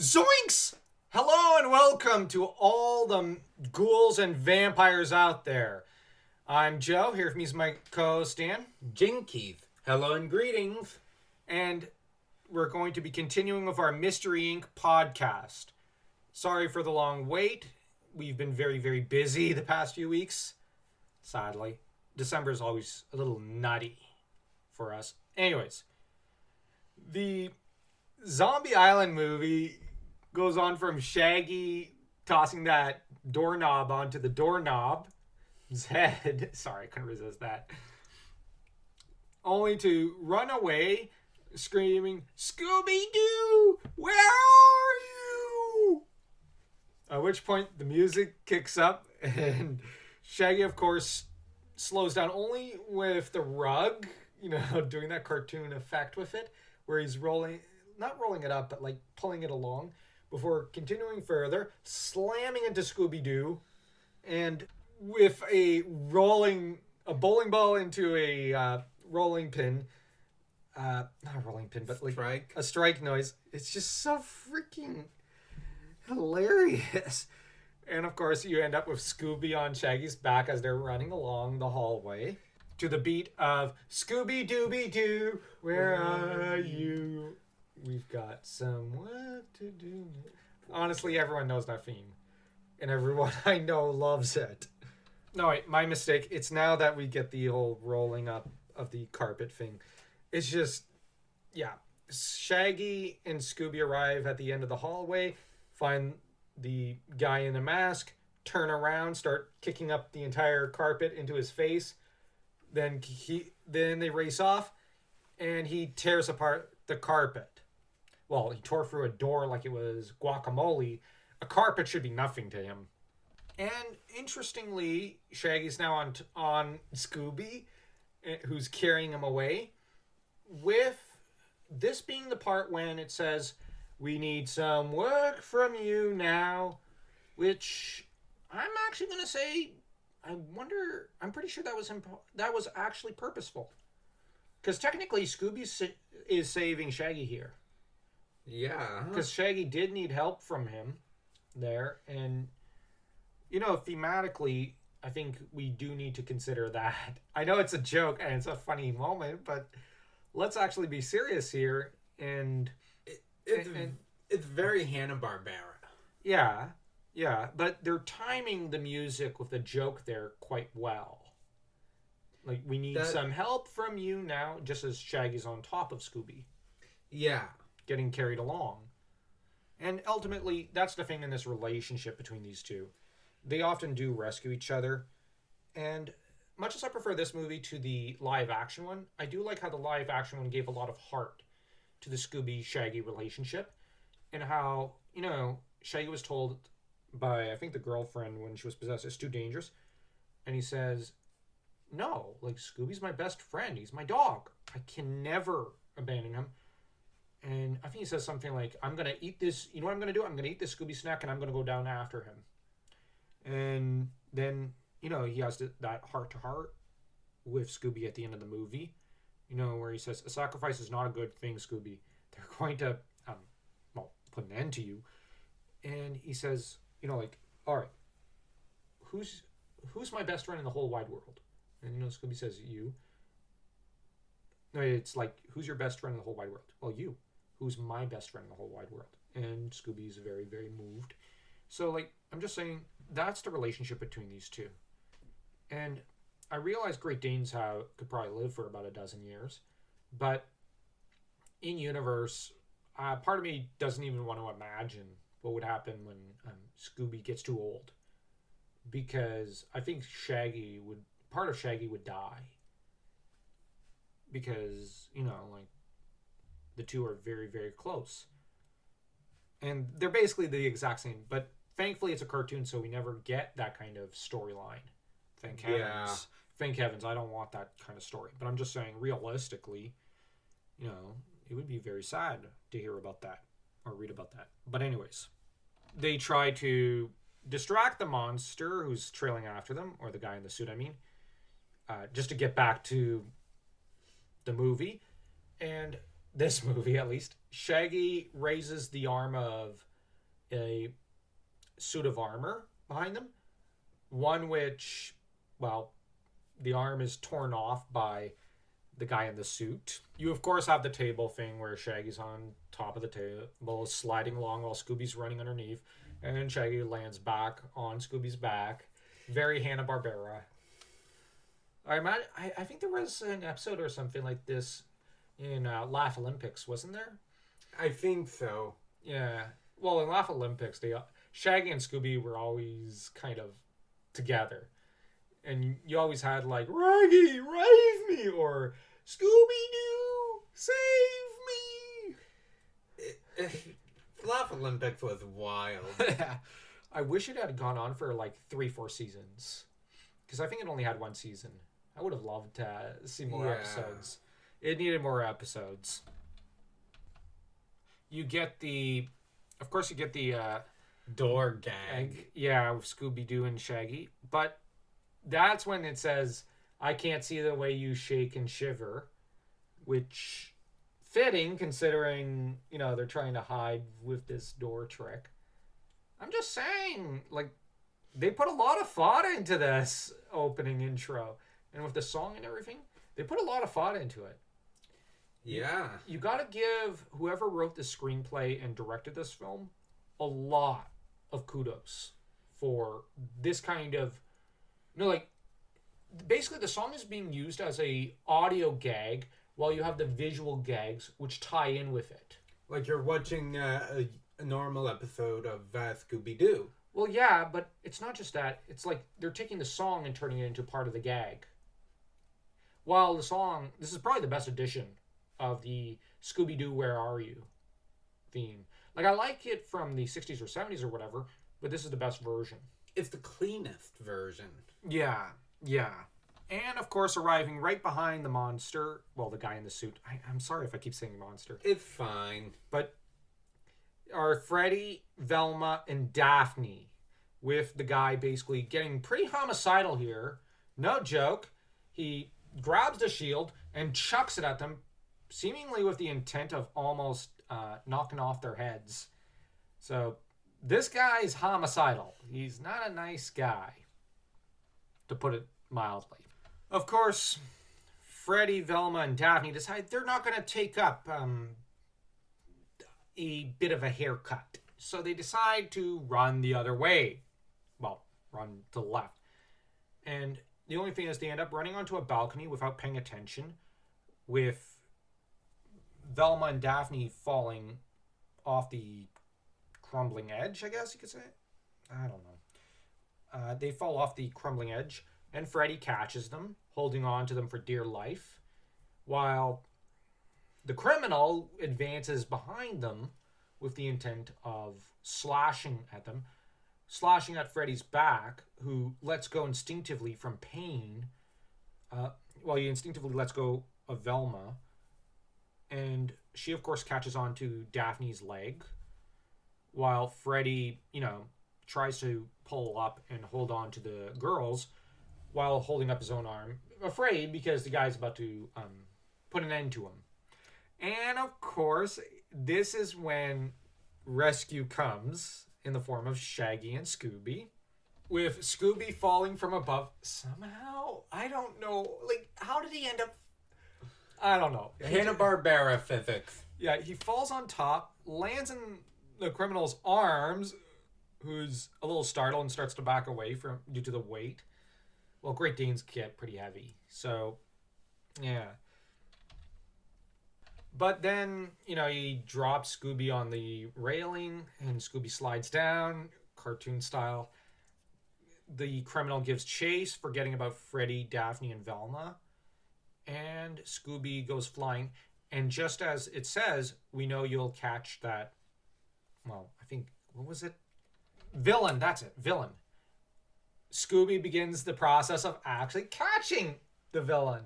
Zoinks! Hello and welcome to all the ghouls and vampires out there. I'm Joe, here with me is my co-host Dan. Jinkeith. Hello and greetings. And we're going to be continuing with our Mystery Inc. podcast. Sorry for the long wait. We've been very, very busy the past few weeks. Sadly. December is always a little nutty for us. Anyways, the Zombie Island movie goes on from Shaggy tossing that doorknob onto the doorknob's head. Sorry, I couldn't resist that. Only to run away screaming, "Scooby-doo, where are you?" At which point the music kicks up and Shaggy, of course, slows down only with the rug, doing that cartoon effect with it, where he's not rolling it up, but like pulling it along before continuing further, slamming into Scooby-Doo, and with a bowling ball into a rolling pin, not a rolling pin, but like Strike. a strike noise. It's just so freaking hilarious. And of course, you end up with Scooby on Shaggy's back as they're running along the hallway to the beat of "Scooby-Dooby-Doo, where are you? We've got some work to do." Honestly, everyone knows that theme. And everyone I know loves it. No, wait, my mistake. It's now that we get the whole rolling up of the carpet thing. It's just, yeah. Shaggy and Scooby arrive at the end of the hallway, find the guy in the mask, turn around, start kicking up the entire carpet into his face. Then they race off, and he tears apart the carpet. Well, he tore through a door like it was guacamole. A carpet should be nothing to him. And interestingly, Shaggy's now on Scooby, who's carrying him away, with this being the part when it says, "We need some work from you now," which I'm actually going to say, I'm pretty sure that was actually purposeful. Because technically, Scooby is saving Shaggy here. Yeah. Because Shaggy did need help from him there. And, thematically, I think we do need to consider that. I know it's a joke and it's a funny moment, but let's actually be serious here. And It's very Hanna-Barbera. Yeah, but they're timing the music with the joke there quite well. Like, we need some help from you now, just as Shaggy's on top of Scooby. Yeah. Getting carried along. And ultimately, that's the thing in this relationship between these two. They often do rescue each other. And much as I prefer this movie to the live-action one, I do like how the live-action one gave a lot of heart to the Scooby-Shaggy relationship. And how, Shaggy was told by, I think, the girlfriend when she was possessed, "It's too dangerous." And he says, "No, like, Scooby's my best friend. He's my dog. I can never abandon him." And I think he says something like, "I'm going to eat this. You know what I'm going to do? I'm going to eat this Scooby snack and I'm going to go down after him." And then, he has that heart-to-heart with Scooby at the end of the movie, where he says, "A sacrifice is not a good thing, Scooby. They're going to, put an end to you." And he says, "All right, who's my best friend in the whole wide world?" And, Scooby says, "You." No, it's like, "Who's your best friend in the whole wide world?" "Well, you." "Who's my best friend in the whole wide world?" And Scooby's very, very moved. So, I'm just saying, that's the relationship between these two. And I realize Great Danes could probably live for about a dozen years. But in universe, part of me doesn't even want to imagine what would happen when Scooby gets too old. Because I think part of Shaggy would die. Because, the two are very, very close. And they're basically the exact same. But thankfully it's a cartoon, so we never get that kind of storyline. Thank heavens. Yeah. Thank heavens, I don't want that kind of story. But I'm just saying, realistically, it would be very sad to hear about that. Or read about that. But anyways, they try to distract the monster who's trailing after them. Or the guy in the suit, I mean. Just to get back to the movie. And this movie, at least, Shaggy raises the arm of a suit of armor behind them. One which, well, the arm is torn off by the guy in the suit. You, of course, have the table thing where Shaggy's on top of the table, sliding along while Scooby's running underneath, and Shaggy lands back on Scooby's back. Very Hanna-Barbera. I think there was an episode or something like this in Laugh Olympics, wasn't there? I think so. Yeah. Well, in Laugh Olympics, Shaggy and Scooby were always kind of together. And you always had like, Raggy, rave me, or Scooby-Doo, save me. Laugh Olympics was wild. I wish it had gone on for like 3-4 seasons. Because I think it only had 1 season. I would have loved to see more episodes. It needed more episodes. You get the Door gag. Yeah, with Scooby-Doo and Shaggy. But that's when it says, I can't see the way you shake and shiver. Which, fitting considering, they're trying to hide with this door trick. I'm just saying, like, they put a lot of thought into this opening intro. And with the song and everything, they put a lot of thought into it. Yeah. You gotta give whoever wrote the screenplay and directed this film a lot of kudos for this kind of... basically the song is being used as a audio gag while you have the visual gags which tie in with it. Like you're watching a normal episode of Scooby-Doo. Well, yeah, but it's not just that. It's like they're taking the song and turning it into part of the gag. While the song... This is probably the best edition of the Scooby-Doo Where Are You theme. Like, I like it from the 60s or 70s or whatever, but this is the best version. It's the cleanest version. Yeah. And, of course, arriving right behind the monster... Well, the guy in the suit. I'm sorry if I keep saying monster. It's fine. But are Freddy, Velma, and Daphne, with the guy basically getting pretty homicidal here. No joke. He grabs the shield and chucks it at them, seemingly with the intent of almost knocking off their heads. So this guy's homicidal. He's not a nice guy, to put it mildly. Of course, Freddy, Velma, and Daphne decide they're not going to take up a bit of a haircut. So they decide to run the other way. Well, run to the left. And the only thing is they end up running onto a balcony without paying attention, with Velma and Daphne falling off the crumbling edge, I guess you could say. I don't know. They fall off the crumbling edge, and Freddy catches them, holding on to them for dear life, while the criminal advances behind them with the intent of slashing at them, slashing at Freddy's back, who lets go instinctively from pain, while he instinctively lets go of Velma. And she, of course, catches on to Daphne's leg, while Freddy, tries to pull up and hold on to the girls while holding up his own arm, afraid because the guy's about to put an end to him. And, of course, this is when rescue comes in the form of Shaggy and Scooby, with Scooby falling from above somehow. I don't know. Like, how did he end up... I don't know. Hanna-Barbera physics. Yeah, he falls on top, lands in the criminal's arms, who's a little startled and starts to back away due to the weight. Well, Great Danes get pretty heavy, so yeah. But then, he drops Scooby on the railing, and Scooby slides down, cartoon style. The criminal gives chase, forgetting about Freddy, Daphne, and Velma. And Scooby goes flying. And just as it says, we know you'll catch that... Well, I think... What was it? Villain, that's it. Villain. Scooby begins the process of actually catching the villain.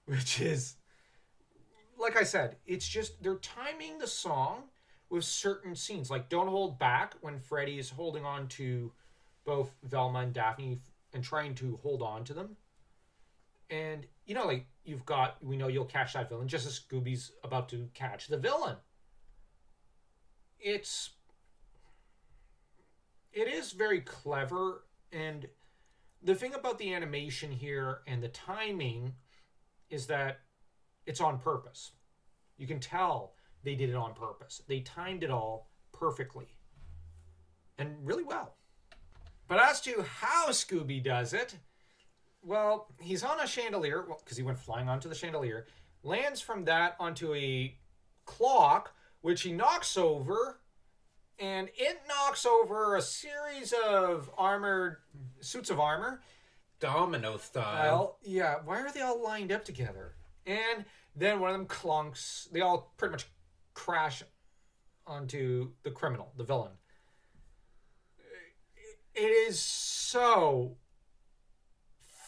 Which is... Like I said, it's just... They're timing the song with certain scenes. Like, Don't Hold Back, when Freddy is holding on to both Velma and Daphne and trying to hold on to them. And, you've got, we know you'll catch that villain, just as Scooby's about to catch the villain. It's It is very clever, and the thing about the animation here and the timing is that it's on purpose. You can tell they did it on purpose. They timed it all perfectly and really well. But as to how Scooby does it, well, he's on a chandelier, because he went flying onto the chandelier, lands from that onto a clock, which he knocks over, and it knocks over a series of suits of armor. Domino style. Well, yeah, why are they all lined up together? And then one of them clunks. They all pretty much crash onto the criminal, the villain. It is so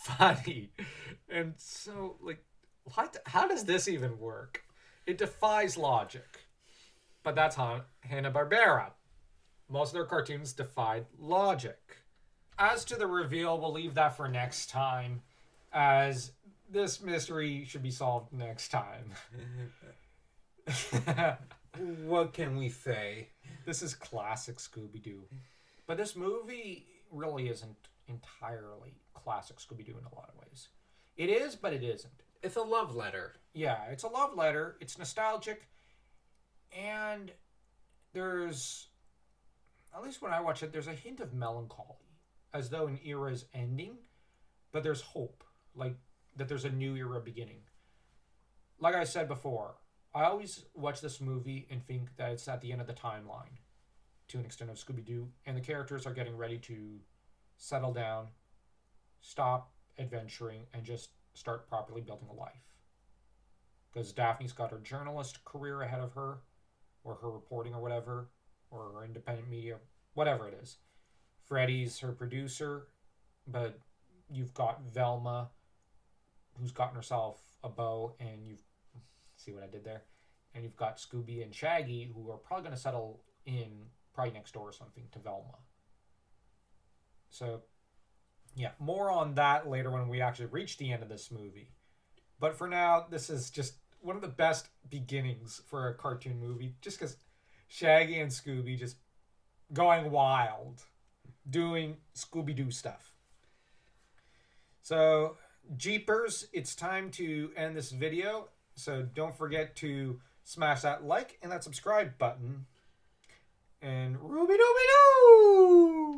funny. And so, like, what? How does this even work? It defies logic. But that's Hanna-Barbera. Most of their cartoons defied logic. As to the reveal, we'll leave that for next time, as this mystery should be solved next time. What can we say? This is classic Scooby-Doo. But this movie really isn't entirely classic Scooby-Doo in a lot of ways. It is, but it isn't. It's a love letter. Yeah, it's a love letter. It's nostalgic. And there's, at least when I watch it, there's a hint of melancholy. As though an era is ending, but there's hope. Like, that there's a new era beginning. Like I said before, I always watch this movie and think that it's at the end of the timeline, to an extent of Scooby-Doo, and the characters are getting ready to settle down, stop adventuring, and just start properly building a life. Because Daphne's got her journalist career ahead of her, or her reporting or whatever, or her independent media, whatever it is. Freddy's her producer, but you've got Velma, who's gotten herself a beau, and you've, see what I did there? And you've got Scooby and Shaggy, who are probably going to settle in probably next door or something to Velma. So, yeah, more on that later when we actually reach the end of this movie. But for now, this is just one of the best beginnings for a cartoon movie, just because Shaggy and Scooby just going wild, doing Scooby-Doo stuff. So, Jeepers, it's time to end this video. So don't forget to smash that like and that subscribe button. And Ruby Dooby Doo!